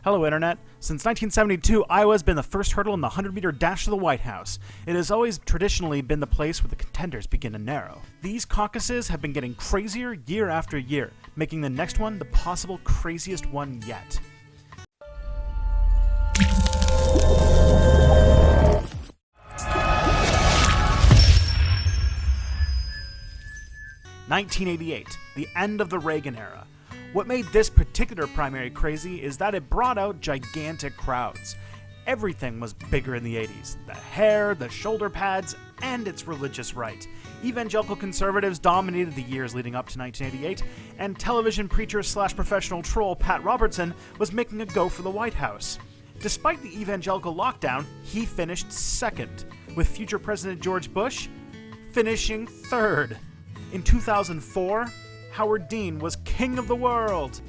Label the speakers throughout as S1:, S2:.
S1: Hello, Internet. Since 1972, Iowa has been the first hurdle in the 100-meter dash to the White House. It has always traditionally been the place where the contenders begin to narrow. These caucuses have been getting crazier year after year, making the next one the possible craziest one yet. (1988), the end of the Reagan era. What made this particular primary crazy is that it brought out gigantic crowds. Everything was bigger in the 80s. The hair, the shoulder pads, and its religious right. Evangelical conservatives dominated the years leading up to 1988, and television preacher/professional troll Pat Robertson was making a go for the White House. Despite the evangelical lockdown, he finished second, with future President George Bush finishing third. In 2004, Howard Dean was king of the world,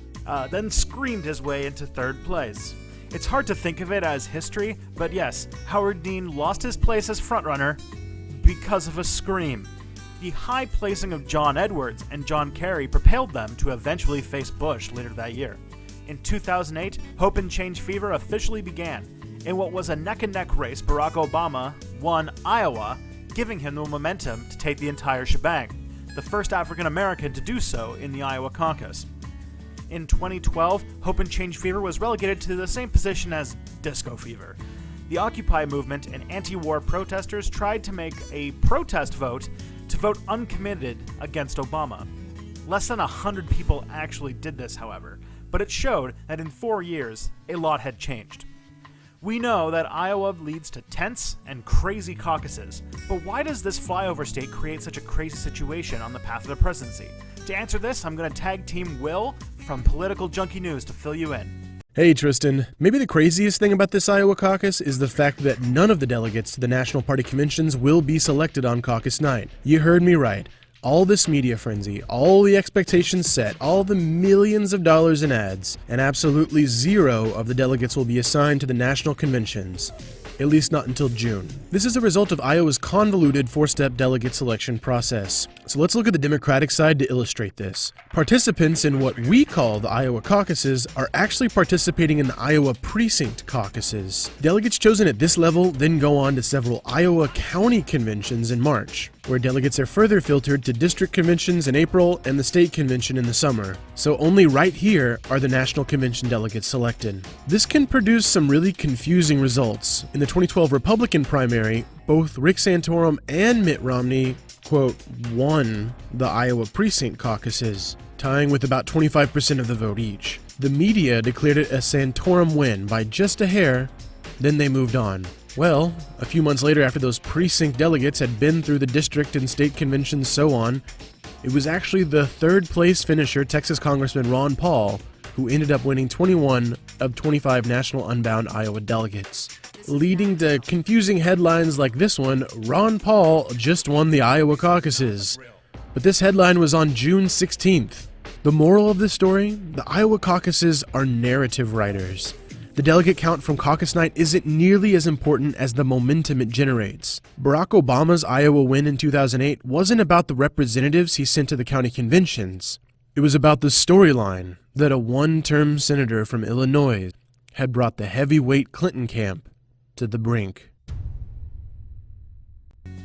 S1: then screamed his way into third place. It's hard to think of it as history, but yes, Howard Dean lost his place as frontrunner because of a scream. The high placing of John Edwards and John Kerry propelled them to eventually face Bush later that year. In 2008, Hope and Change fever officially began. In what was a neck-and-neck race, Barack Obama won Iowa, giving him the momentum to take the entire shebang, the first African American to do so in the Iowa caucus. In 2012, Hope and Change fever was relegated to the same position as disco fever. The Occupy movement and anti-war protesters tried to make a protest vote to vote uncommitted against Obama. Less than 100 people actually did this, however, but it showed that in 4 years, a lot had changed. We know that Iowa leads to tense and crazy caucuses, but why does this flyover state create such a crazy situation on the path of the presidency? To answer this, I'm going to tag team Will from Political Junkie News to fill you in.
S2: Hey Tristan, maybe the craziest thing about this Iowa caucus is the fact that none of the delegates to the National Party conventions will be selected on caucus night. You heard me right. All this media frenzy, all the expectations set, all the millions of dollars in ads, and absolutely zero of the delegates will be assigned to the national conventions. At least not until June. This is a result of Iowa's convoluted four-step delegate selection process. So let's look at the Democratic side to illustrate this. Participants in what we call the Iowa caucuses are actually participating in the Iowa precinct caucuses. Delegates chosen at this level then go on to several Iowa county conventions in March, where delegates are further filtered to district conventions in April and the state convention in the summer. So only right here are the national convention delegates selected. This can produce some really confusing results. In the 2012 Republican primary, both Rick Santorum and Mitt Romney, quote, won the Iowa precinct caucuses, tying with about 25% of the vote each. The media declared it a Santorum win by just a hair, then they moved on. Well, a few months later, after those precinct delegates had been through the district and state conventions so on, it was actually the third place finisher, Texas Congressman Ron Paul, who ended up winning 21 of 25 national unbound Iowa delegates, leading to confusing headlines like this one: Ron Paul just won the Iowa caucuses. But this headline was on June 16th. The moral of this story? The Iowa caucuses are narrative writers. The delegate count from caucus night isn't nearly as important as the momentum it generates. Barack Obama's Iowa win in 2008 wasn't about the representatives he sent to the county conventions. It was about the storyline that a one-term senator from Illinois had brought the heavyweight Clinton camp to the brink.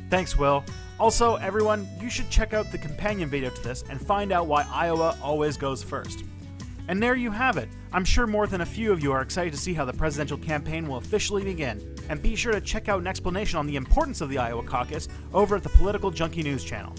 S1: Thanks, Will. Also, everyone, you should check out the companion video to this and find out why Iowa always goes first. And there you have it. I'm sure more than a few of you are excited to see how the presidential campaign will officially begin. And be sure to check out an explanation on the importance of the Iowa caucus over at the Political Junkie News channel.